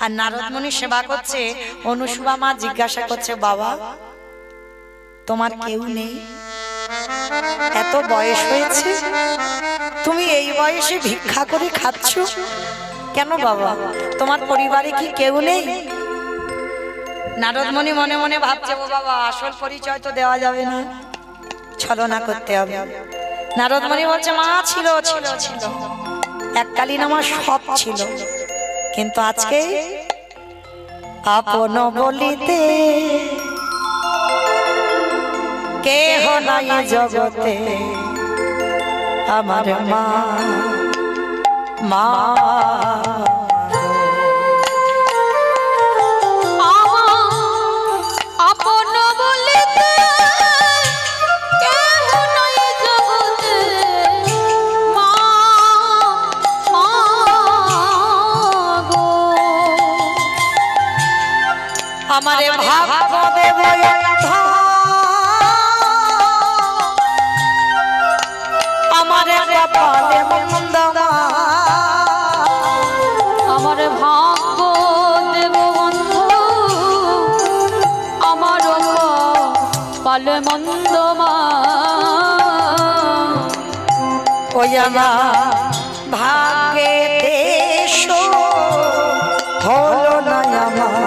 আর নারদ মুনি সেবা করছে। অনুসুয়া মা জিজ্ঞাসা করছে, বাবা তোমার কেউ নেই? এত বয়স হয়েছে, তুমি এই বয়সে ভিক্ষা করে খাচ্ছ কেন বাবা? তোমার পরিবারে কি কেউ নেই? নারদ মুনি মনে মনে ভাবছে, ও বাবা আসল পরিচয় তো দেওয়া যাবে না, ছলনা করতে হবে। নারদ মুনি বলছে, মা ছিল ছিল ছিল, এককালীন আমার সব ছিল, কিন্তু আজকে আপন বলিতে কেহ নাই জগতে, আমার মা মা আপন বলিতে কেহ নাই জগতে, মা গো। আমারে ভাগ্য দেব আমারে কপালে মন্দ, আমার ভাগ্য দেব বন্ধু, আমার পালে মন্দ মা। ওই আমার ভাগ্যে দেশ হলো না আমার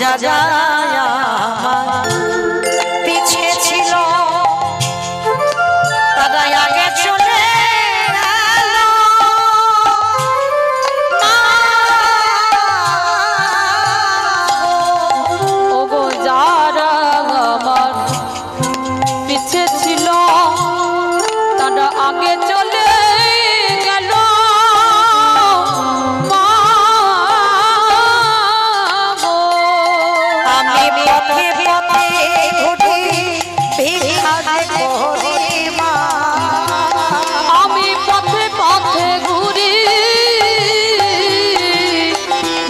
যারা আমার পিছে ছিল তারা আগে চলে গেল, ওগো যারা আমার পিছে ছিল তারা আগে চলে গেল, পথে পথে ঘুরি ভিক্ষা করি মা, আমি পথে পথে ঘুরি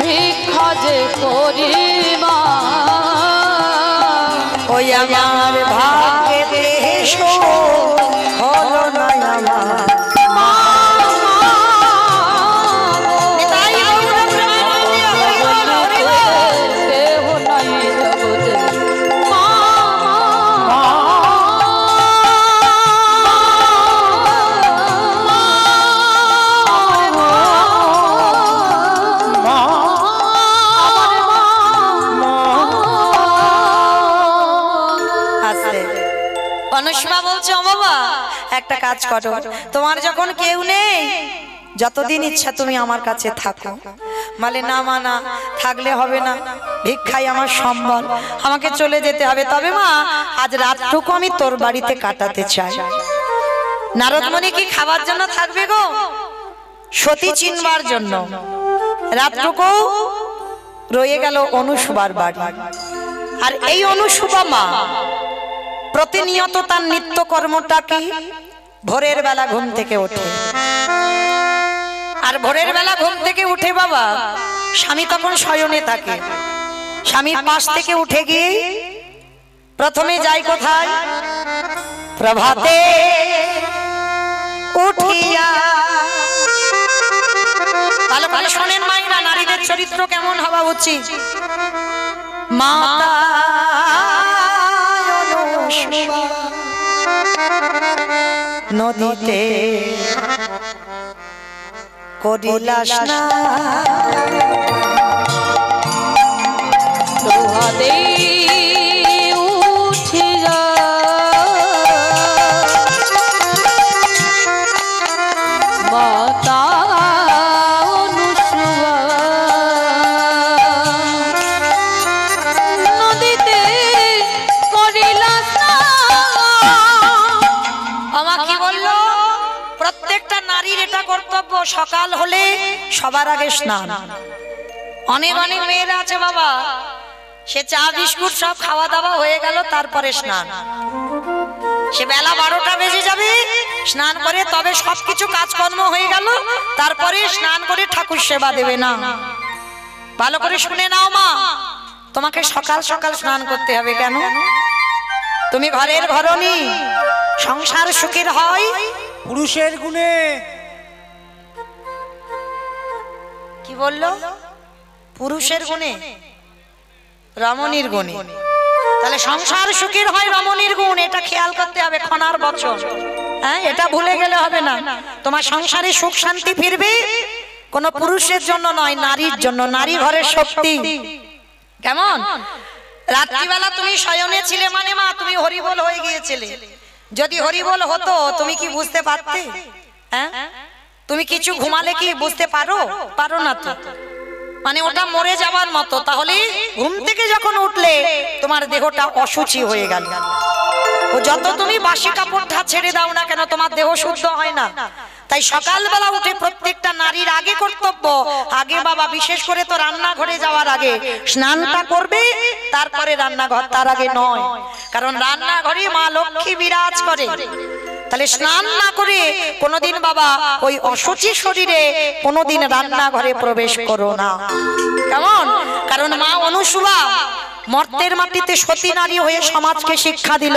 ভিক্ষা যে করি মা। ওই আমার ভাগ্যে দেশ হলো না আমার একটা কাজ করো, তোমার যখন কেউ নেই যতদিন ইচ্ছা তুমি আমার কাছে থাকো। বলে না মা না, থাকলে হবে না, ভিক্ষাই আমার সম্বল, আমাকে চলে যেতে হবে। তবে মা আজ রাতটুকু আমি তোর বাড়িতে কাটাতে চাই। নারদ মুনি কি খাবার জন্য থাকবে গো? সতী চিনবার জন্য। রাতটুকু রয়ে গেল অনুসুবার বাড়ি। আর এই অনুসুবা মা প্রতিনিয়ত তার নিত্য কর্মটা কি? ভোরের বেলা ঘুম থেকে ওঠে। আর ভোরের বেলা ঘুম থেকে উঠে বাবা, স্বামী তখন শয়নে থাকে, স্বামীর পাশ থেকে উঠে গিয়ে প্রথমে যায় কোথায়? প্রভাতে উঠিয়া। ভালো করে শোনেন মায়েরা, নারীদের চরিত্র কেমন হওয়া উচিত। মাতা নদীতে করিলা প্রভাতে উঠিয়া মাতা অনুসুয়া নদীতে করিলা স্নান। আমাকে বললো প্রত্যেকটা নারীর এটা কর্তব্য, সকাল হলে সবার আগে স্নান। অনেক অনেক মেয়েরা আছে বাবা, সে চা বিস্কুট সব খাওয়া দাওয়া হয়ে গেল তারপরে স্নান। সে বেলা 12টা বেজে যাবে, স্নান করে তবে সবকিছু কাজকর্ম হয়ে গেল, তারপরে স্নান করে ঠাকুর সেবা দেবে না। ভালো করে শুনে নাও মা, তোমাকে সকাল সকাল স্নান করতে হবে। কেন? তুমি ঘরের ঘরণী, সংসার সুখের হয় পুরুষের গুণে। কি বললো? পুরুষের গুণে, রমণীর গুণে। তাহলে সংসার সুখের হয় রমণীর গুণ, এটা খেয়াল করতে হবে। খনার বচন, হ্যাঁ, এটা ভুলে গেলে হবে না। তোমার সংসারে সুখ শান্তি ফিরবে কোন পুরুষের জন্য নয়, নারীর জন্য। নারী ঘরের শক্তি। কেমন? রাত্রিবেলা তুমি শয়নে ছিলে মানে মা তুমি হরিবোল হয়ে গিয়েছিলে। যদি হরিবোল হতো তুমি কি বুঝতে পারতে? হ্যাঁ, তুমি কিছু ঘুমালে কি বুঝতে পারো? পারো না তো। মানে ওটা মরে যাওয়ার মতো। তাহলে ঘুম থেকে যখন উঠলে তোমার দেহটা অশুচি হয়ে গেল। ও যত তুমি বাসি কাপড়টা ছেড়ে দাও না কেন, তোমার দেহ শুদ্ধ হয় না। তাই সকালবেলা উঠে প্রত্যেকটা নারীর আগে কর্তব্য, আগে বাবা বিশেষ করে তো রান্নাঘরে যাওয়ার আগে স্নানটা করবে, তারপরে রান্নাঘর, তার আগে নয়। কারণ রান্নাঘরে মা লক্ষ্মী বিরাজ করে। তাহলে স্নান না করে কোনোদিন বাবা ওই অশুচি শরীরে কোনোদিন রান্নাঘরে প্রবেশ করো না। কেমন? কারণ মা অনুসুয়া মর্তের মাটিতে সতী নারী হয়ে সমাজকে শিক্ষা দিল।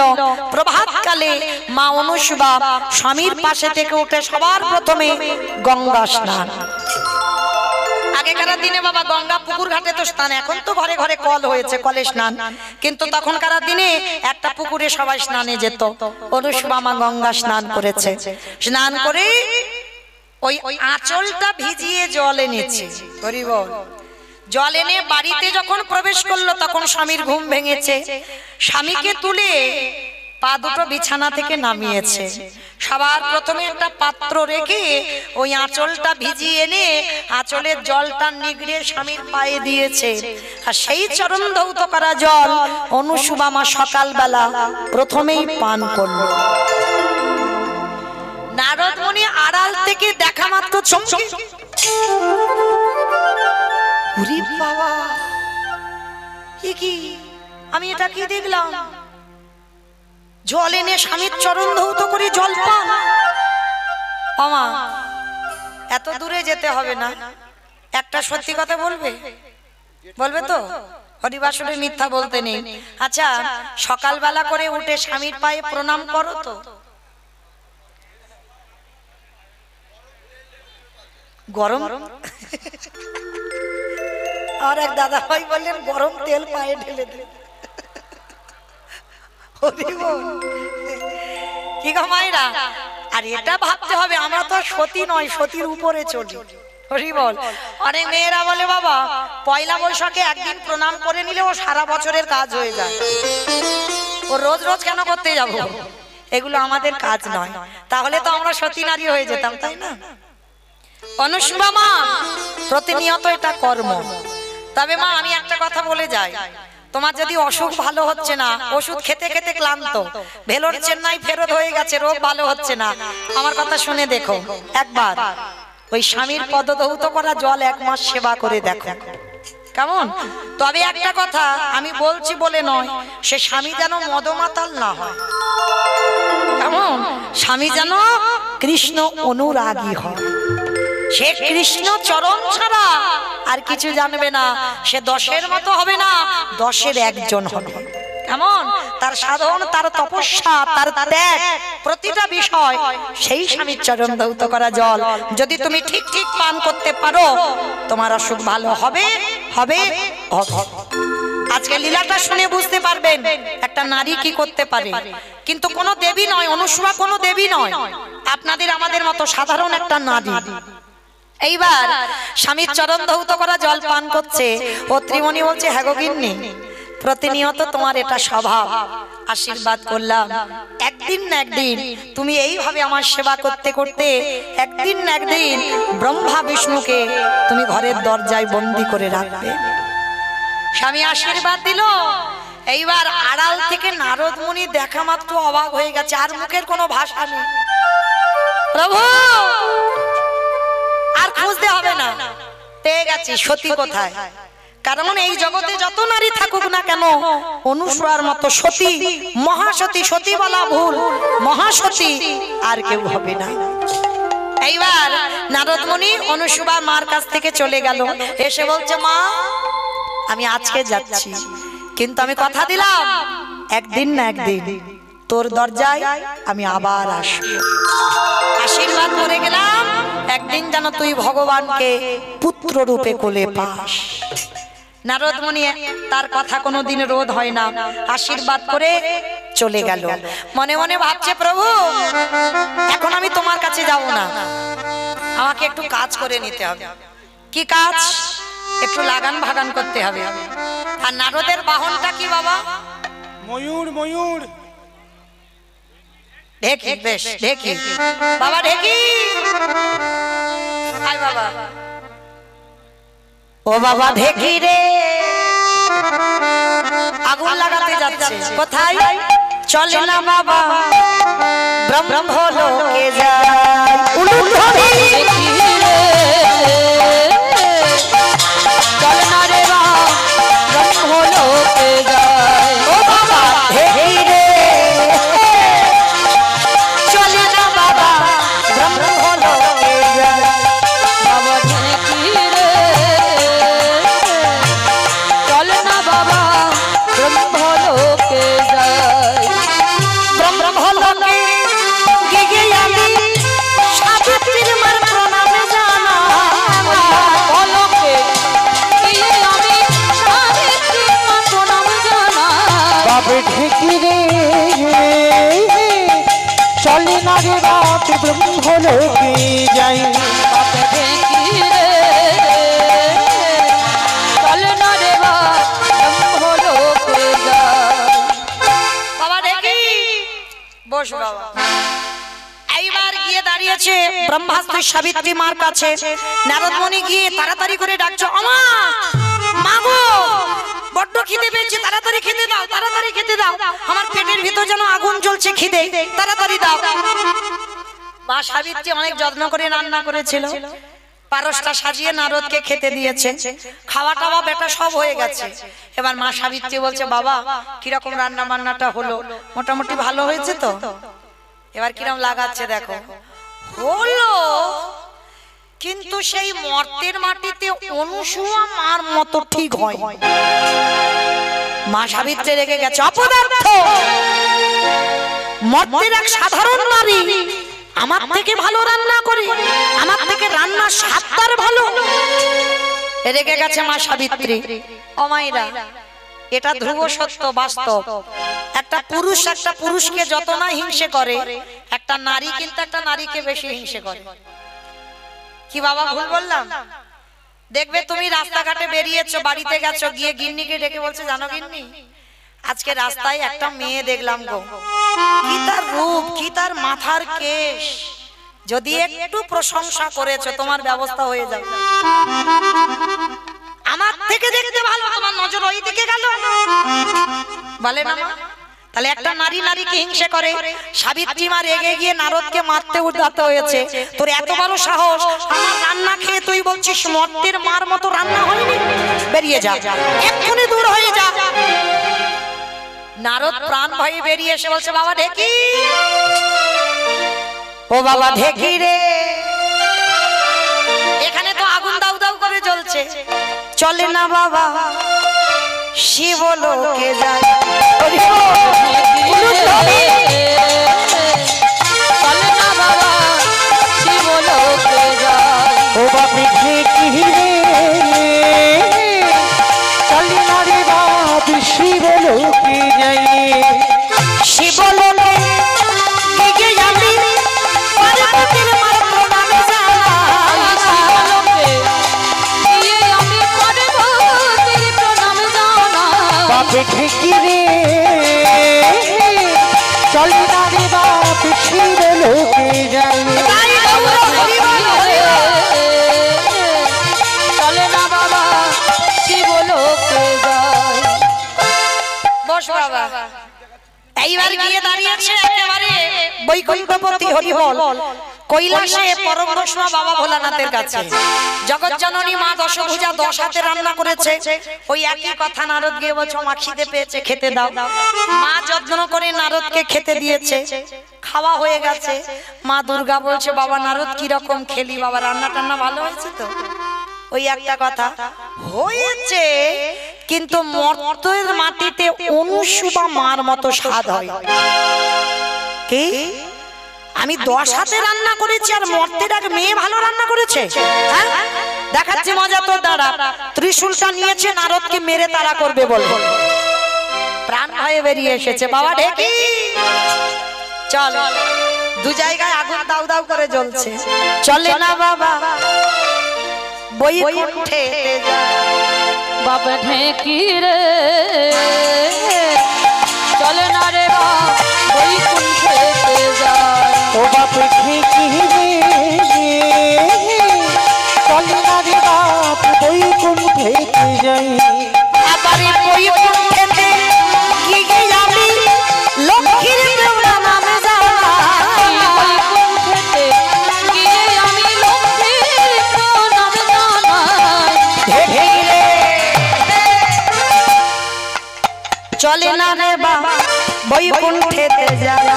প্রভাতকালে মা অনুসুয়া স্বামীর পাশে থেকে উঠে সবার প্রথমে গঙ্গা স্নান। আগেকার দিনে বাবা গঙ্গা পুকুর ঘাটে তো স্নান, এখন তো ঘরে ঘরে কল হয়েছে, কলে স্নান। কিন্তু তখনকার দিনে একটা পুকুরে সবাই স্নানে যেত। অনুসুয়া মা গঙ্গা স্নান করেছে। স্নান করে ওই আঁচলটা ভিজিয়ে জল এনেছে। হরি বল। জল এনে বাড়িতে যখন প্রবেশ করলো তখন স্বামীর ঘুম ভেঙেছে। স্বামীকে তুলে পা দুটো বিছানা থেকে নামিয়েছে। সবার প্রথমে একটা পাত্র রেখে ওই আঁচলটা ভিজিয়ে এনে আঁচলের জলটা নিগড়ে স্বামীর পায়ে দিয়েছে। আর সেই চরণ ধৌত করা জল অনুসুয়া মা সকালবেলা প্রথমেই পান করলো। নারদ মুনি আড়াল থেকে দেখা মাত্র চমকে, ওরে বাবা, এ কি? আমি এটা কি দেখলাম? জল এনে স্বামীর চরণ ধৌত করে জল পান। আমা, এত দূরে যেতে হবে না, একটা সত্যি কথা বলবে? বলবে তো? হরিবাসরে মিথ্যা বলতে নেই। আচ্ছা, সকালবেলা করে উঠে স্বামীর পায়ে প্রণাম করো তো? গরম আর এক দাদা ভাই বললেন গরম তেল পায়ে ঢেলে দিলেন। কি গো মায়েরা, আর এটা ভাবতে হবে আমরা তো সতী নয়, সতীর উপরে চলি। হরি বল। অনেক মেয়েরা বলে বাবা পয়লা বৈশাখে একদিন প্রণাম করে নিলে ও সারা বছরের কাজ হয়ে যায়, ও রোজ রোজ কেন করতে যাব? এগুলো আমাদের কাজ নয়। তাহলে তো আমরা সতী নারী হয়ে যেতাম, তাই না? অনুসুয়া মা প্রতিনিয়ত এটা কর্ম। তবে মা আমি একটা কথা বলে যাই, তোমার যদি অসুখ ভালো হচ্ছে না, ওষুধ খেতে খেতে ক্লান্ত, ভেলোর চেন্নাই ফেরত হয়ে গেছে, রোগ ভালো হচ্ছে না, আমার কথা শুনে দেখো, একবার ওই স্বামীর পদধৌত করা জল 1 মাস সেবা করে দেখো। কেমন? তবে একটা কথা আমি বলছি বলে নয়, সে স্বামী যেন মদমাতাল না হয়। কেমন? স্বামী যেন কৃষ্ণ অনুরাগী হয়। সে কৃষ্ণ চরণ ছাড়া আর কিছু জানবে না। সে 10-এর মতো হবে না, 10-এর একজন হবে। কেমন? তার সাধন, তার তপস্যা, তার ত্যাগ, প্রতিটা বিষয় সেই স্বামীর চরণ ধৌত করা জল যদি তুমি ঠিক ঠিক পান করতে পারো, তোমার অসুখ ভালো হবে হবে হবে। আজকে লীলাটা শুনে বুঝতে পারবেন একটা নারী কি করতে পারে। কিন্তু কোনো দেবী নয়, অনুসুয়া কোনো দেবী নয়, আপনাদের আমাদের মতো সাধারণ একটা নারী। এইবার স্বামীর চরণ ধৌত করা জল পান করছে। ও ত্রিমণি বলছে, হ্যাঁ গো গিন্নি, প্রতিনিয়ত তোমার এটা স্বভাব, আশীর্বাদ করলাম, একদিন না একদিন তুমি এইভাবে আমার সেবা করতে করতে একদিন না একদিন ব্রহ্মা বিষ্ণুকে তুমি ঘরের দরজায় বন্দি করে রাখবে। স্বামী আশীর্বাদ দিল। এইবার আড়াল থেকে নারদ মুনি দেখা মাত্র অবাক হয়ে গেছে, আর মুখের কোনো ভাষা নেই। প্রভু আর খুঁজতে হবে না, পেয়ে গেছি সতী কোথায়। কারণ এই জগতে যত নারী থাকুক না কেন অনুসূয়ার মতো সতী, মহাসতী, সতী বলা ভুল, মহাসতী আর কেউ হবে না। এইবার নারদ মুনি অনুসূয়া মার কাছ থেকে চলে গেল, এসে বলছে মা আমি আজকে যাচ্ছি, কিন্তু আমি কথা দিলাম একদিন না একদিন তোর দরজায় আমি আবার আসবো। আশীর্বাদ করে গেলাম একদিন যেন তুই ভগবানকে পুত্র রূপে কোলে পাস। নারদ মুনি তার কথা কোনোদিন রোধ হয় না, আশীর্বাদ করে চলে গেল। মনে মনে ভাবছে প্রভু এখন আমি তোমার কাছে যাব না, আমাকে একটু কাজ করে নিতে হবে। কি কাজ? একটু লাগান ভাগান করতে হবে। আর নারদের বাহনটা কি বাবা? ময়ূর। ময়ূর ঢেকি, বেশ ঢেকি বাবা, ঢেকি আয় বাবা। ও বাবা ঢেকি রে, আগুন লাগাতে যাচ্ছে। কোথায়? চলে না বাবা ব্রহ্মলোকে যায়। উলুধ্বনি চল না রে বা ব্রহ্মলোকে যায়। ও বাবা ঢেকি রে, চলে না বাবা ব্রহ্মলোকে যায়। বাবা ঢেকি রে, চল না বাবা ব্রহ্মলোকে যায়। ব্রহ্মলোকে গিয়ে আমি সাবিত্রীর মার প্রণামে জানাই। বলকে গিয়ে আমি সাবিত্রীর মা প্রণাম জানাই। বাবে ঢেকি রে, চলে না রে বাপ ব্রহ্মলোকে যাই। বাবা ঢেকি রে, চল না রে বা ব্রহ্মলোকে যায়। বাবা দেখি বস বাবা। এইবার গিয়ে দাঁড়িয়েছে ব্রহ্মাস্ত্র সাবিত্রী মার কাছে। নারদ মুনি গিয়ে তাড়াতাড়ি করে ডাকছে ওমা মাগো বড্ড খিদে পেয়েছে, তাড়াতাড়ি খেতে দাও, তাড়াতাড়ি খেতে দাও, আমার পেটের ভিতর যেন আগুন জ্বলছে, খিদে তাড়াতাড়ি দাও। মা সাবিত্রী অনেক যত্ন করে রান্না করেছিল, পারসটা সাজিয়ে নারদকে খেতে দিয়েছে, খাওয়া টাওয়া বেটা সব হয়ে গেছে। এবার মা সাবিত্রী বলছে বাবা কিরকম রান্না বান্নাটা হলো? মোটামুটি ভালো হয়েছে তো? এবার কিরকম লাগাচ্ছে দেখো। হলো, কিন্তু সেই মর্তের মাটিতে অনুসূয়া মার মতো ঠিক হয়। মা সাবিত্রী রেগে গেছে, অপদার্থ, মর্তের এক সাধারণ নারী আমার থেকে ভালো রান্না করে, আমার থেকে রান্নার স্বাদটার ভালো। রেগে গেছে মা সাবিত্রী। অমাইরা এটা ধ্রুব সত্য, বাস্তব। একটা পুরুষ একটা পুরুষকে যত না হিংসে করে, একটা নারী কিন্তু একটা নারীকে বেশি হিংসে করে। কি বাবা ভুল বললাম? দেখবে তুমি রাস্তাঘাটে বেরিয়েছো, বাড়িতে গেছো, গিয়ে গিন্নিকে ডেকে বলছে জানো গিন্নি আজকে রাস্তায় একটা মেয়ে দেখলাম গো, কি তার রূপ, কি তার মাথার কেশ, যদি একটু প্রশংসা করেছো তোমার ব্যবস্থা হয়ে যাবে। আমার থেকে দেখতে ভালো, তোমার নজর ওই দিকে গেল বলে না মা? তাহলে একটা নারী নারীকে হিংসে করে। সাবিত্রী মা রেগে গিয়ে নারদকে মারতে উদ্যত হয়েছে। তোর এত বড় সাহস, আমার রান্না খেয়ে তুই বলছিস মর্তের মার মতো রান্না হয়নি? বেরিয়ে যা, এক্ষুনি দূর হয়ে যা। নারদ প্রাণ ভয়ে বেরিয়ে এসে বলছে বাবা ঢেকি, ও বাবা ঢেকি রে, এখানে তো আগুন দাউ দাউ করে জ্বলছে, চলে না বাবা শিবলোকে যায়। চলে না বাবা শিবলোকে যায়। ও বাপে ঢেকি রে, চলে না রে বাপ শিবলোকে যাই। শিবলোকে গিয়ে আমি পার্বতীর মার প্রণামে জানাই। শিবলোকে গিয়ে আমি পার্বতীর প্রণাম জানাই। বাপে ঢেকি রে, চলে না রে বাপ শিবলোকে যাই। চলে না বাবা শিবলোকে যায়। বস বাবা। এইবার গিয়ে দাঁড়িয়েছে একেবারে বৈকুণ্ঠপতি হরি বল। কৈলাসে পরম বৈষ্ণব বাবা ভোলানাথের কাছে জগৎ জননী মা দশভুজা 10 হাতে রান্না করেছে। ওই একই কথা নারদ গিয়ে বলছে মা খিদে পেয়েছে খেতে দাও। মা যত্ন করে নারদকে খেতে দিয়েছে, খাওয়া হয়ে গেছে। মা দুর্গা বলছে বাবা নারদ কি রকম খেলি বাবা, রান্না টান্না ভালো হয়েছে তো? ওই একটা কথা হয়েছে, কিন্তু মর্তের মাটিতে অনুসুবা মার মতো স্বাদ হয় কি? আমি 10 হাতে রান্না করেছি আর মর্তের এক মেয়ে ভালো রান্না করেছে। হ্যাঁ দেখাচ্ছি মজা তোর দাঁড়া। ত্রিশূলটা নিয়েছে নারদকে মেরে তারা করবে বলে, প্রাণ ভয়ে বেরিয়ে এসেছে। বাবা ঢেকি চল, দু জায়গায় আগুন দাউ দাউ করে জ্বলছে, চলে না বাবা বৈকুণ্ঠে বাবা ঢেকি রে চলে না রে বৈকুণ্ঠে যায়। ও বাপ ঢেকি রে চলে না রে বাপ বৈকুণ্ঠে যাই। আবারে বৈকুণ্ঠেতে কি গে আমি লক্ষ্মীর দেওয়া নামে যাই। বৈকুণ্ঠেতে গিয়ে আমি লক্ষ্মীর প্রণাম জানাই। ঢেকি রে চলে না রে বাবা বৈকুণ্ঠেতে যায়।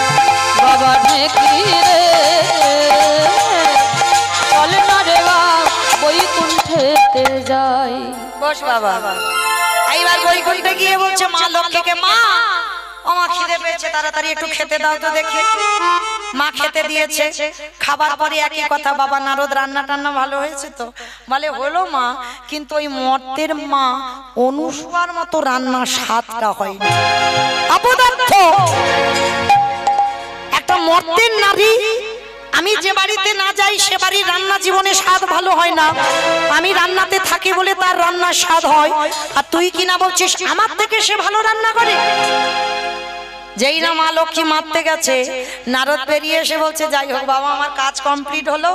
বাবা ঢেকি রে চলে না রে বৈকুণ্ঠেতে যাই। বস বাবা। এইবার বৈকুণ্ঠে গিয়ে বলছে মা লক্ষ্মীকে মা আমার খিদে পেয়েছে তাড়াতাড়ি একটু খেতে দাও তো দেখি। মা খেতে দিয়েছে, খাবার পরে একই কথা বাবা নারদ রান্না টান্না ভালো হয়েছে তো? বলে হলো মা, কিন্তু ওই মর্তের মা অনুসুয়ার মতো রান্না স্বাদটা হয়নি। অপদার্থ একটা মর্তের নারী, আমি যে বাড়িতে না যাই সে বাড়ির রান্না জীবনে স্বাদ ভালো হয় না। আমি রান্নাতে থাকি বলে তার রান্নার স্বাদ হয়। আর তুই কিনা বলছিস আমার থেকে সে ভালো রান্না করে। যেই না মা লক্ষ্মী মারতে গেছে, নারদ বেরিয়ে এসে বলছে যাই হোক বাবা আমার কাজ কমপ্লিট হলো,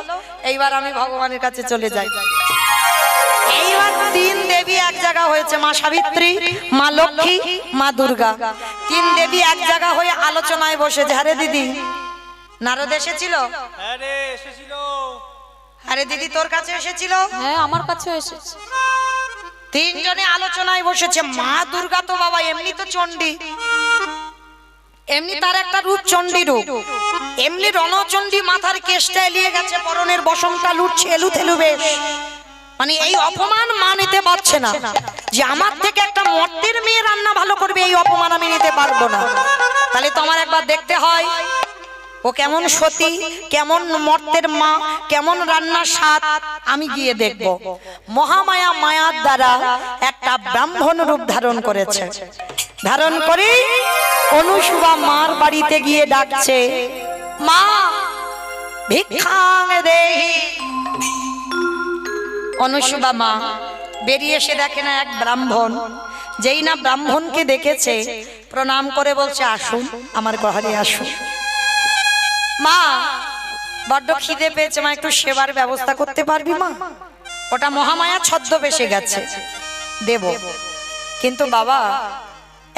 এইবার আমি ভগবানের কাছে চলে যাই। এইবার 3 দেবী এক জায়গা হয়েছে, মা সাবিত্রী, মা লক্ষ্মী, মা দুর্গা। 3 দেবী এক জায়গা হয়ে আলোচনায় বসেছে। আরে দিদি নারদ এসেছিল? আরে এসেছিল। আরে দিদি তোর কাছে এসেছিল? হ্যাঁ আমার কাছে এসেছে। 3 জনে আলোচনায় বসেছে। মা দুর্গা তো বাবা এমনি তো চণ্ডী, এমনি তার একটা রূপ চণ্ডী রূপ, এমনি রণচণ্ডী, মাথার কেশটা এলিয়ে গেছে, পরনের বসনটা লুটছে এলু থেলু বেশ। মানে এই অপমান মা নিতে পারছে না যে আমার থেকে একটা মর্তের মেয়ে রান্না ভালো করবে, এই অপমান আমি নিতে পারবো না। তাহলে তো আমার একবার দেখতে হয় ও কেমন সতী, কেমন মর্তের মা, কেমন রান্নার স্বাদ, আমি গিয়ে দেখব। মহামায়া মায়ার দ্বারা একটা ব্রাহ্মণ রূপ ধারণ করেছে। ধারণ করে অনুসুবা মার বাড়িতে গিয়ে ডাকছে মা ভিক্ষাং দেহি। অনুসুবা মা বেরিয়ে এসে দেখে না এক ব্রাহ্মণ। যেই না ব্রাহ্মণকে দেখেছে প্রণাম করে বলছে আসুন আমার ঘরে আসুন। মা বড্ড খিদে পেয়েছে মা, একটু সেবার ব্যবস্থা করতে পারবি মা? ওটা মহামায়া ছদ্মবেশে গেছে, দেব। কিন্তু বাবা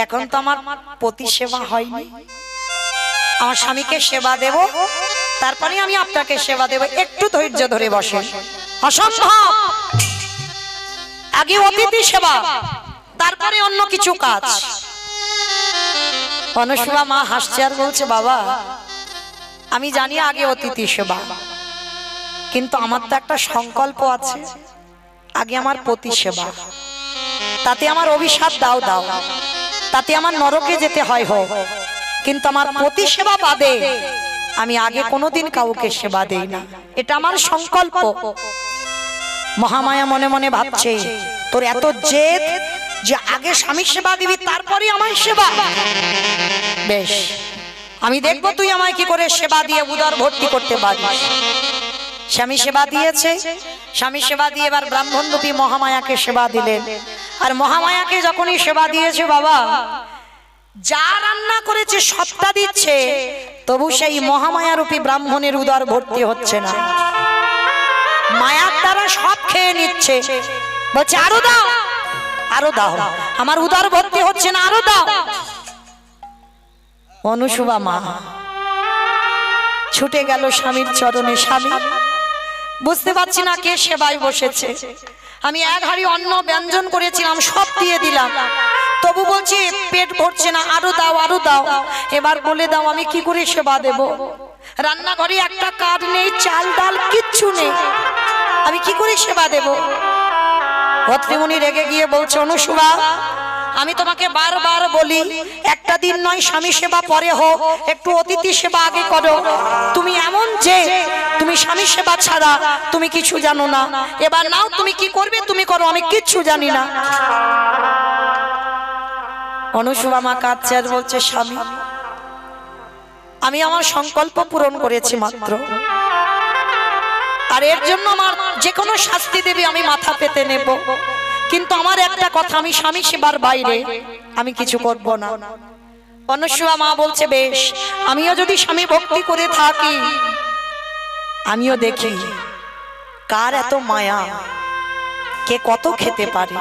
এখন তো আমার পতি সেবা হয়নি, আমার স্বামীকে সেবা দেব, তারপরে আমি আপনাকে সেবা দেব, একটু ধৈর্য ধরে বসে। অসম্ভব, আগে অতিথি সেবা তারপরে অন্য কিছু কাজ। অনুসুয়া মা হাসছে আর বলছে বাবা আমি জানি আগে অতিথি সেবা, কিন্তু আমার তো একটা সংকল্প আছে, আগে আমার পতি সেবা। তাতে আমার অভিশাপ দাও দাও, তাতে আমার নরকে যেতে হয় হোক, কিন্তু আমার পতি সেবা বাদে আমি আগে কোনোদিন কাউকে সেবা দেই না, এটা আমার সংকল্প। মহামায়া মনে মনে ভাবছে তোর এত জেদ যে আগে স্বামী সেবা দিবি তারপরে আমার সেবা। বেশ, আমি দেখবো তুই আমায় কি করে সেবা দিয়ে উদর ভর্তি করতে পারিস। স্বামী সেবা দিয়েছে, স্বামী সেবা দিয়ে এবার ব্রাহ্মণ রূপী মহামায়াকে সেবা দিলেন। আর মহামায়াকে যখনই সেবা দিয়েছে বাবা, যা রান্না করেছে সবটা দিচ্ছে, তবু সেই মহামায়া রূপী ব্রাহ্মণের উদর ভর্তি হচ্ছে না। মায়ার দ্বারা সব খেয়ে নিচ্ছে, বলছে আরো দাও আরো দাও, আমার উদর ভর্তি হচ্ছে না, আরো দাও। অনুসুবা মা ছুটে গেল স্বামীর চরণে। স্বামী, বুঝতে পারছি না কে সেবায় বসেছে। আমি এক হাঁড়ি অন্ন ব্যঞ্জন করেছিলাম, সব দিয়ে দিলাম, তবু বলছি পেট ভরছে না, আরো দাও আরো দাও। এবার বলে দাও আমি কি করে সেবা দেব? রান্নাঘরে একটা কাঠ নেই, চাল ডাল কিচ্ছু নেই, আমি কি করে সেবা দেব? ভদ্রমণি রেগে গিয়ে বলছে, অনুসুয়া, আমি তোমাকে বারবার বলি একটা দিন নয় স্বামী সেবা পরে হোক, একটু অতিথি সেবা আগে করো। তুমি এমন যে তুমি স্বামী সেবা ছাড়া তুমি কিছু জানো না। এবার নাও, তুমি কি করবে তুমি করো, আমি কিচ্ছু জানি না। অনুসুয়া মা কাঁদছে আর বলছে, স্বামী, আমি আমার সংকল্প পূরণ করেছি মাত্র, আর এর জন্য আমার যে কোনো শাস্তি দেবে আমি মাথা পেতে নেব, কিন্তু আমার একটা কথা, আমি স্বামী সেবার বাইরে আমি কিছু করব না। অনুসুয়া মা বলছে, বেশ, আমিও যদি স্বামী ভক্তি করে থাকি, আমিও দেখি কার এত মায়া, কে কত খেতে পারে।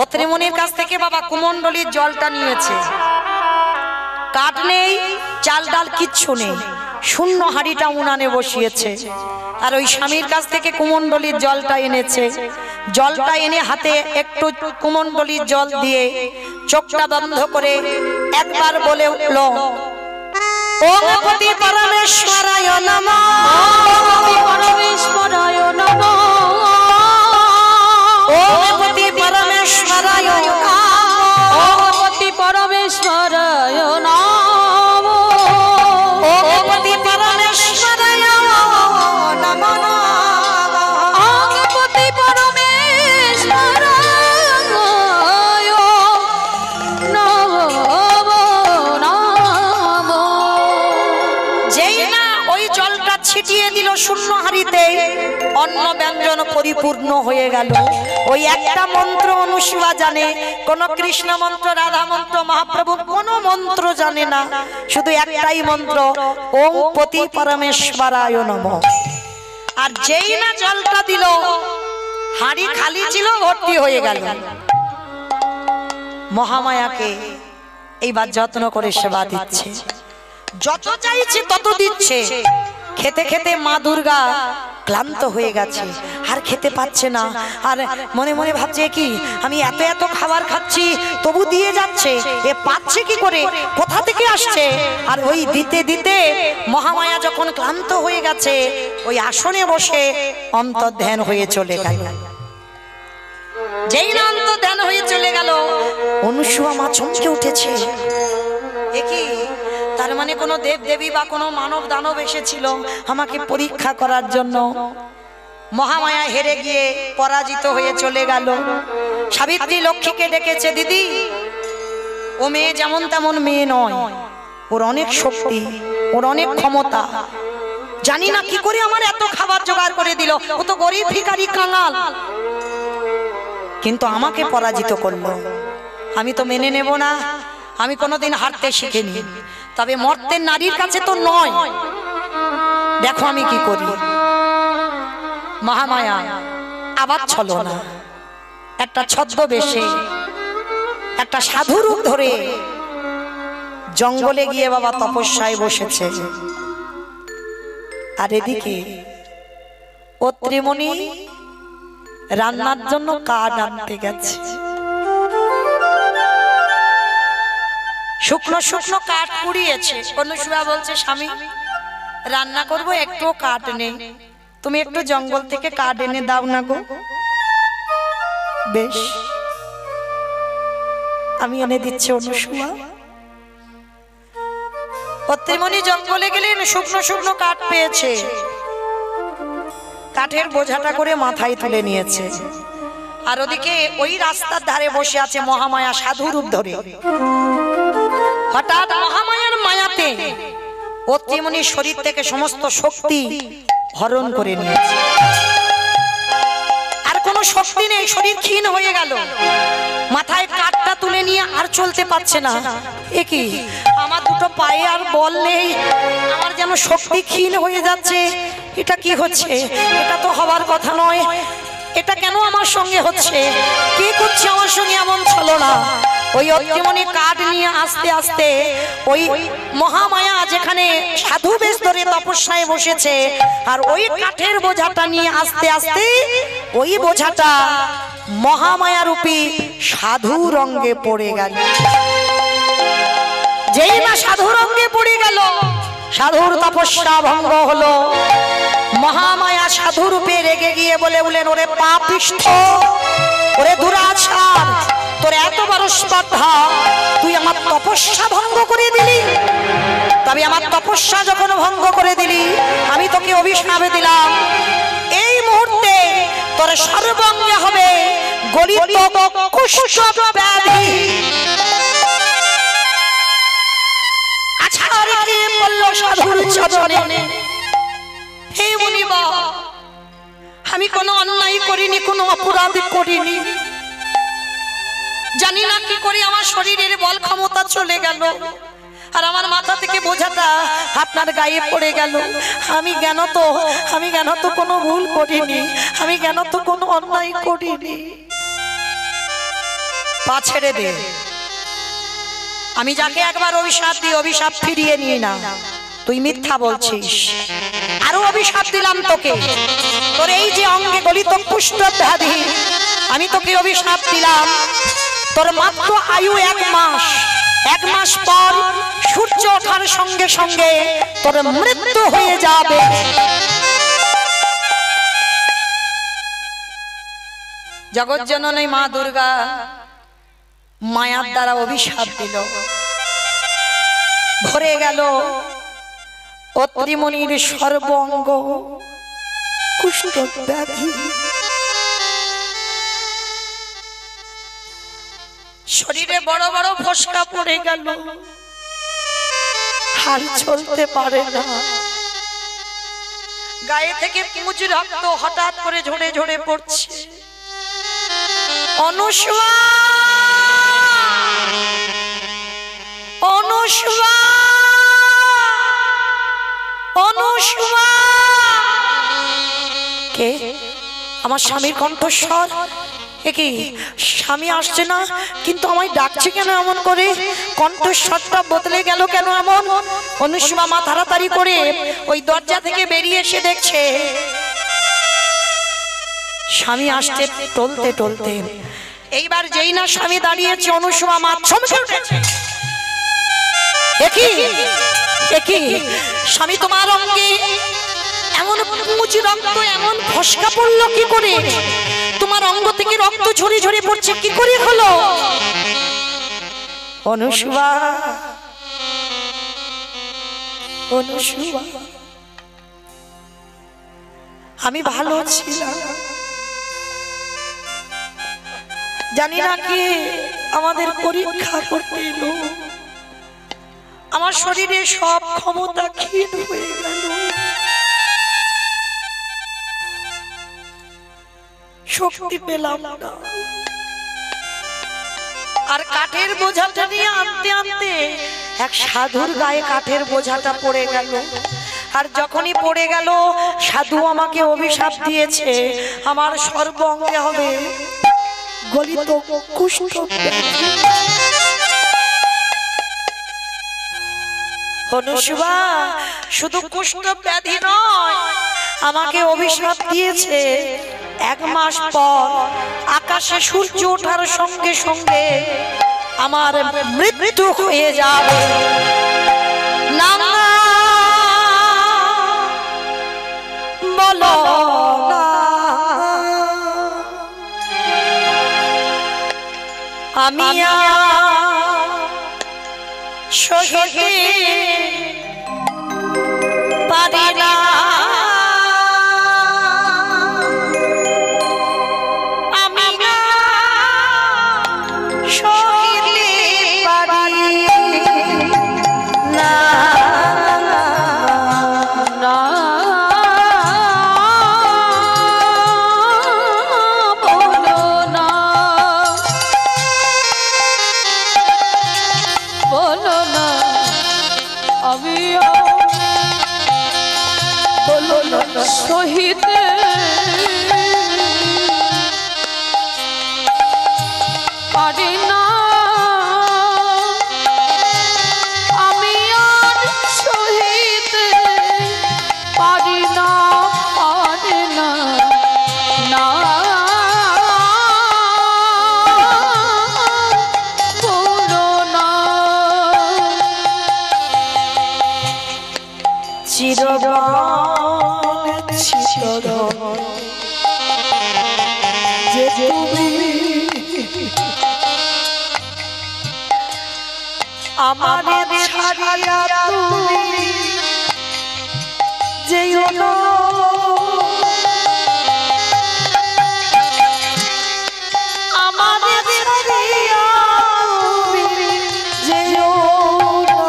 অত্রিমণির কাছ থেকে বাবা কুমণ্ডলীর জলটা নিয়েছে, কাঠ নেই, চাল ডাল কিচ্ছু নেই, শূন্য হাঁড়িটা উনানে বসিয়েছে, আর ওই স্বামীর কাছ থেকে কুমণ্ডলীর জলটা এনেছে। জলটা এনে হাতে একটু কুমণ্ডলীর জল দিয়ে চোখটা বন্ধ করে একবার বলে উঠল, ওম পতি পরমেশ্বরায় নমঃ, পরমেশ্বরায় নমঃ, ওম পতি পরমেশ্বরায় নমঃ, ওম পতি পরমেশ্বরায় নমঃ, ওম পতি পরমেশ্বরায় নমঃ, ওম পতি পরমেশ্বরায় নমঃ। যেই না ওই জলটা ছিটিয়ে দিল শূন্য হাঁড়িতে, অন্ন ব্যঞ্জন পরিপূর্ণ হয়ে গেল। ওই একটা মন্ত্র অনুসুয়া জানে, কোন কৃষ্ণ মন্ত্র, রাধা মন্ত্র, মহাপ্রভু কোন মন্ত্র জানে না, শুধু একটাই মন্ত্র, ওম পতি পরমেশ্বরায় নমঃ। আর যেই না জলটা দিল, হাঁড়ি খালি ছিল, ভর্তি হয়ে গেল। মহামায়াকে এইবার যত্ন করে সেবা দিচ্ছে, যত চাইছে তত দিচ্ছে। খেতে খেতে মা দুর্গা ক্লান্ত হয়ে গেছে, আর খেতে পাচ্ছে না, আর মনে মনে ভাবছে কি আমি এত এত খাবার খাচ্ছি তবু দিয়ে যাচ্ছে, এ পাচ্ছে কি করে, কোথা থেকে আসছে? আর ওই দিতে দিতে মহামায়া যখন ক্লান্ত হয়ে গেছে, ওই আসনে বসে অন্তর্ধ্যান হয়ে চলে গেল। যেই না অন্তর্ধ্যান হয়ে চলে গেল, অনুসুয়া মা চমকে উঠেছে, এ কি, তার মানে কোনো দেব দেবী বা কোনো মানব দানব এসেছিল আমাকে পরীক্ষা করার জন্য। মহামায়া হেরে গিয়ে পরাজিত হয়ে চলে গেল। সাবিত্রী লক্ষ্মীকে ডেকেছে, দিদি, ও মেয়ে যেমন তেমন মেয়ে নয়, ওর অনেক শক্তি, ওর অনেক ক্ষমতা, জানি না কি করে আমার এত খাবার জোগাড় করে দিল, ও তো গরিব ভিখারি কাঙাল, কিন্তু আমাকে পরাজিত করলো। আমি তো মেনে নেব না, আমি কোনোদিন হারতে শিখিনি, তবে মর্তের নারীর কাছে তো নয়, দেখো আমি কি করি। মহামায়া আবার ছলো না, একটা ছদ্মবেশে একটা সাধু রূপ ধরে জঙ্গলে গিয়ে বাবা তপস্যায় বসেছে। আর এদিকে অত্রিমণি রান্নার জন্য কাঠ আনতে গেছে। শুকনো শুকনো কাঠ কুড়িয়েছে। অনুসুয়া বলছে, স্বামী, রান্না করব, একটু কাঠ নেই, তুমি একটু জঙ্গল থেকে কাঠ এনে দাও না গো। বেশ, আমি এনে দিচ্ছি অনুসুয়া। অত্রিমণি জঙ্গলে গেলেন, শুকনো শুকনো কাঠ পেয়েছে, কাঠের বোঝাটা করে মাথায় তুলে নিয়েছে। আর ওদিকে ওই রাস্তার ধারে বসে আছে মহামায়া সাধু রূপ ধরে। হঠাৎ মহামায়ার মায়াতে অত্রিমণির শরীর থেকে সমস্ত শক্তি হরণ করে নিয়েছে, আর কোনো শক্তি নেই, শরীর ক্ষীণ হয়ে গেল। মাথায় কাঠটা তুলে নিয়ে আর চলতে পারছে না। এ কি, আমার দুটো পায়ে আর বল নেই, আমার যেন শক্তি ক্ষীণ হয়ে যাচ্ছে, এটা কি হচ্ছে? এটা তো হবার কথা নয়। এটা কেন আমার সঙ্গে হচ্ছে, কে করছে আমার সঙ্গে এমন ছলনা। ওই অত্রিমণি কাঠ নিয়ে আস্তে আস্তে ওই মহামায়া যেখানে সাধু বেশ ধরে তপস্যায় বসেছে, আর ওই কাঠের বোঝাটা নিয়ে আস্তে আস্তে ওই বোঝাটা মহামায়া রূপী সাধু রঙ্গে পড়ে গেল। যেই না সাধু রঙ্গে পড়ে গেল, সাধুর তপস্যা ভঙ্গ হলো। মহামায়া সাধু রূপে রেগে গিয়ে বলে বলেন, ওরে পাপিষ্ঠ, ওরে দুরাচার, তোর এত বড় স্পর্ধা, তুই আমার তপস্যা ভঙ্গ করে দিলি। তবে আমার তপস্যা যখন ভঙ্গ করে দিলি, আমি তোকে অভিশাপ দিলাম, এই মুহূর্তে তোর সর্বাঙ্গে হবে গলিত কুষ্ঠ ব্যাধি। আছাড় খেয়ে পড়ল সাধুর চরণে। হে মুনিবা, আমি কোনো অন্যায় করিনি, কোনো অপরাধ করিনি, জানি না কি করে আমার শরীরের বল ক্ষমতা চলে গেল, আর আমার মাথা থেকে বোঝাটা আপনার গায়ে পড়ে গেল। আমি জ্ঞান তো কোনো ভুল করিনি, আমি জ্ঞান তো কোনো অন্যায় করিনি। পা ছেড়ে দে। আমি যাকে একবার অভিশাপ দিই, অভিশাপ ফিরিয়ে নিই না। তুই মিথ্যা বলছিস, আরো অভিশাপ দিলাম তোকে। তোর এই যে অঙ্গে গলিত কুষ্ঠ ব্যাধি, আমি তোকে অভিশাপ দিলাম, তোর মাত্র আয়ু 1 মাস। 1 মাস পর সূর্য ওঠার সঙ্গে সঙ্গে তোর মৃত্যু হয়ে যাবে। জগজ্জননী মা দুর্গা মায়ার দ্বারা অভিশাপ দিল। ভরে গেল অত্রিমণির সর্বাঙ্গ কুষ্ঠ ব্যাধি। শরীরে বড় বড় ফোসকা পড়ে গেল, হাল চলতে পারে না। গায়ে থেকে পুঁজ রক্ত হঠাৎ করে ঝরে ঝরে পড়ছে। অনুসুয়া, অনুসুয়া, অনুসুয়া। কে? আমার স্বামীর কণ্ঠস্বর। কি স্বামী আসছে না, কিন্তু আমায় ডাকছে কেন এমন করে? কণ্ঠস্বরটা বদলে গেল কেন এমন? অনুসুয়া মা তাড়াতাড়ি করে ওই দরজা থেকে বেরিয়ে এসে দেখছে স্বামী আসছে টলতে টলতে। এইবার যেই না স্বামী দাঁড়িয়েছে, অনুসুয়া মা চমকে উঠেছে। কি স্বামী, তোমার অঙ্গে এমন মুচি রক্ত, এমন ফসকা পড়লো কি করে? তোমার অঙ্গ থেকে রক্ত ঝরে ঝরে পড়ছে, কি করে হলো? অনুসুয়া, অনুসুয়া, আমি ভালো ছিলাম, জানি না কি আমাদের পরীক্ষা করতে এলো। আমার শরীরে সব ক্ষমতা ক্ষীণ হয়ে গেল, শক্তি পেলাম না। আর কাঠের বোঝাটা নিয়ে আনতে আনতে এক সাধুর গায়ে কাঠের বোঝাটা পড়ে গেল। আর যখনই পড়ে গেল, সাধু আমাকে অভিশাপ দিয়েছে, আমার সর্বাঙ্গে হবে গলিত কুষ্ঠ ব্যাধি। অনুসুয়া, শুধু কুষ্ঠ ব্যাধি নয়, আমাকে অভিশাপ দিয়েছে 1 মাস পর আকাশে সূর্য ওঠার সঙ্গে সঙ্গে আমার মৃত্যু হয়ে যাবে। না বলো না, আমি সহিতে পারি না। আমি আমারে ছাড়িয়া তুমি যেও না আমারে ছাড়িয়া তুমি যেও না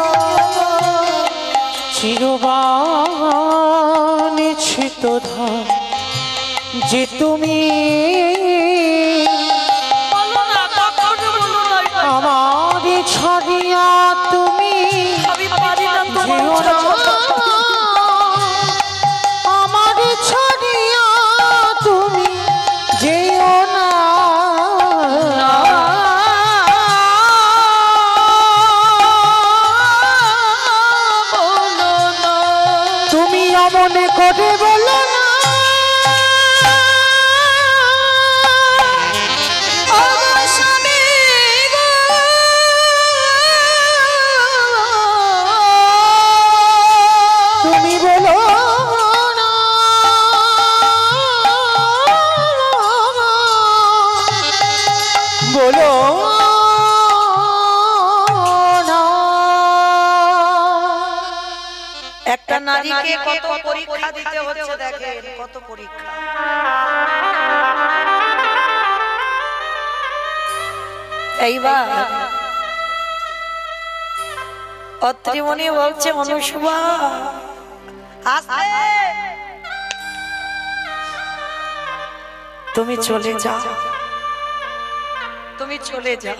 চিরবাঞ্ছিত ধাম যে তুমি আমার ছাড়িয়া তুমি আমি পারি না যেও না আমার ছাড়িয়া তুমি যেও না তুমি অমনে করে বলো না তুমি বলো না বলো না একটা নারীকে কত পরীক্ষা দিতে হচ্ছে দেখেন কত পরীক্ষা এইবার অত্রিমণি বলছে অনুশুভা আস্তে তুমি চলে যাও তুমি চলে যাও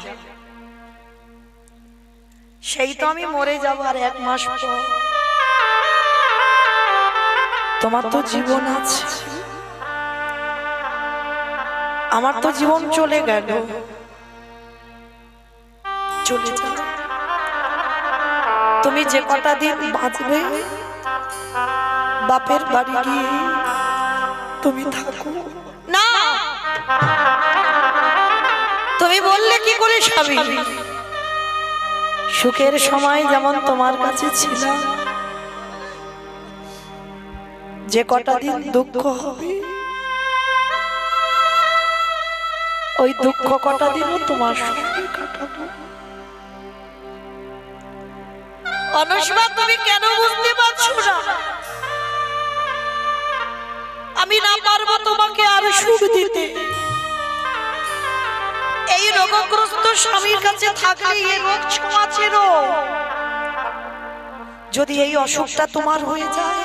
সেই তো আমি মরে যাব আর 1 মাস পর তোমার তো জীবন আছে আমার তো জীবন চলে গেল চলে যাও তুমি যে কটা দিন বাঁচবে বাপের বাড়ি গিয়ে তুমি থাকো না তুমি বললে কি করে স্বামী সুখের সময় যেমন তোমার কাছে ছিল যে কটা দিন দুঃখ হবে ওই দুঃখ কটা দিনও তোমার সঙ্গে কাটাবো অনুষ্মা তুমি কেন বুঝতে পারছো না আমি না পারবো তোমাকে আর সুখ দিতে এই রোগগ্রস্ত স্বামীর কাছে থাকলে এই রোগ ছোঁয়াছে যদি এই অসুখটা তোমার হয়ে যায়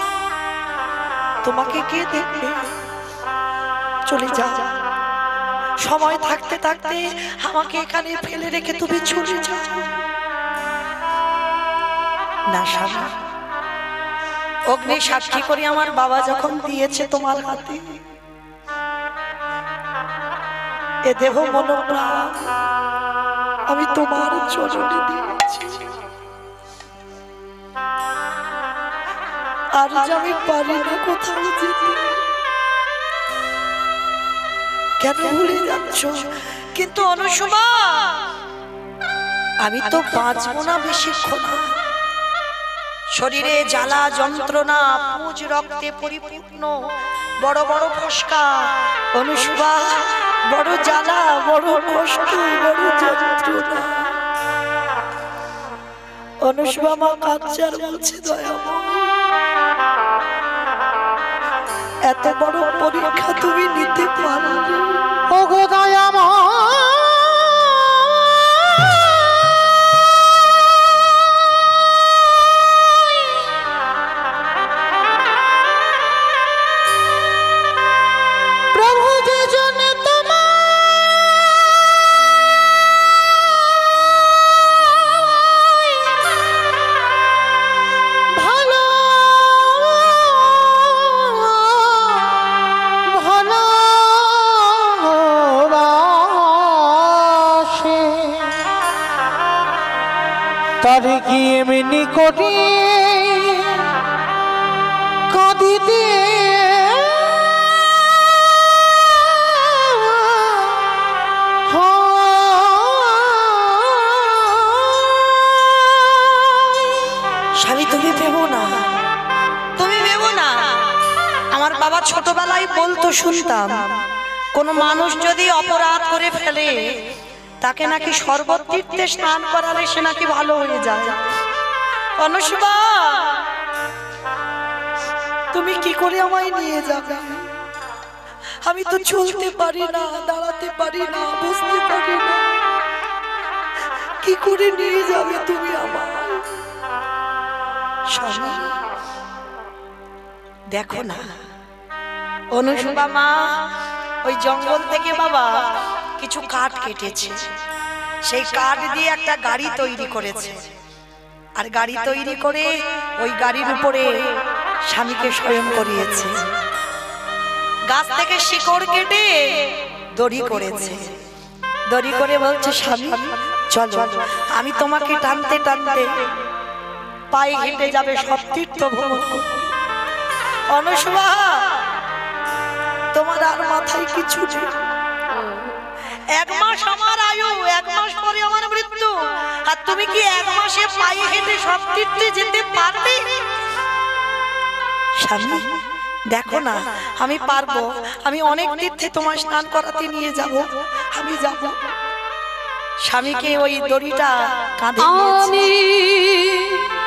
তোমাকে কে দেখবে চলে যাও সময় থাকতে থাকতে আমাকে এখানে ফেলে রেখে তুমি চলে যাও না স্বামী অগ্নি সাক্ষী করে আমার বাবা যখন দিয়েছে তোমার হাতে এ দেহ মনোপ্রাণ আমি তোমার চরণে দিয়েছি আর যে আমি পারি না কোথাও যেতে কেন ভুলে যাচ্ছ কিন্তু অনুশুভা আমি তো বাঁচবো না বেশিক্ষণ শরীরে জ্বালা যন্ত্রণা পুঁজ রক্তে পরিপূর্ণ বড় বড় ফসকা অনুশুভা বড় জ্বালা বড় কষ্ট বড় যন্ত্রণা অনুশুভা মা কাঁদছে আর বলছে দয়াময় এত বড় পরীক্ষা তুমি নিতে পারো ওগো দয়াময় তারে কি এমনি করি কাঁদিতে স্বামী তুমি ভেবো না তুমি ভেবো না আমার বাবা ছোটবেলায় বলতো শুনতাম কোন মানুষ যদি অপরাধ করে ফেলে তাকে নাকি শরবত তীর্থে স্নান করালে সে নাকি ভালো হয়ে যায়। অনুসুবা, তুমি কি করে আমায় নিয়ে যাবে? আমি তো চলতে পারি না, দাঁড়াতে পারি না, বসতে পারি না, কি করে নিয়ে যাবে তুমি আমায়? স্বামী, দেখো না, অনুসুবা মা ওই জঙ্গল থেকে বাবা কিছু কাঠ কেটেছে, সেই কাঠ দিয়ে একটা গাড়ি তৈরি করেছে, আর গাড়ি তৈরি করে ওই গাড়ির উপরে স্বামীকে শয়ন করিয়েছে। গাছ থেকে শিকড় কেটে দড়ি করেছে, দড়ি করে বলছে স্বামী চলো, আমি তোমাকে টানতে টানতে পায়ে হেঁটে যাবে সব তীর্থ ভ্রমণ করতে। অনুসুবা, তোমার আর মাথায় কিছু নেই। 1 মাস আমার আয়ু, 1 মাস পরে আমার মৃত্যু, আর তুমি কি 1 মাসে পায়ে হেঁটে সব তীর্থে যেতে পারবে? স্বামী দেখো না, আমি পারবো, আমি অনেক তীর্থে তোমার স্নান করাতে নিয়ে যাব, আমি যাব। স্বামীকে ওই দড়িটা কাঁধে আমি নিয়েছে।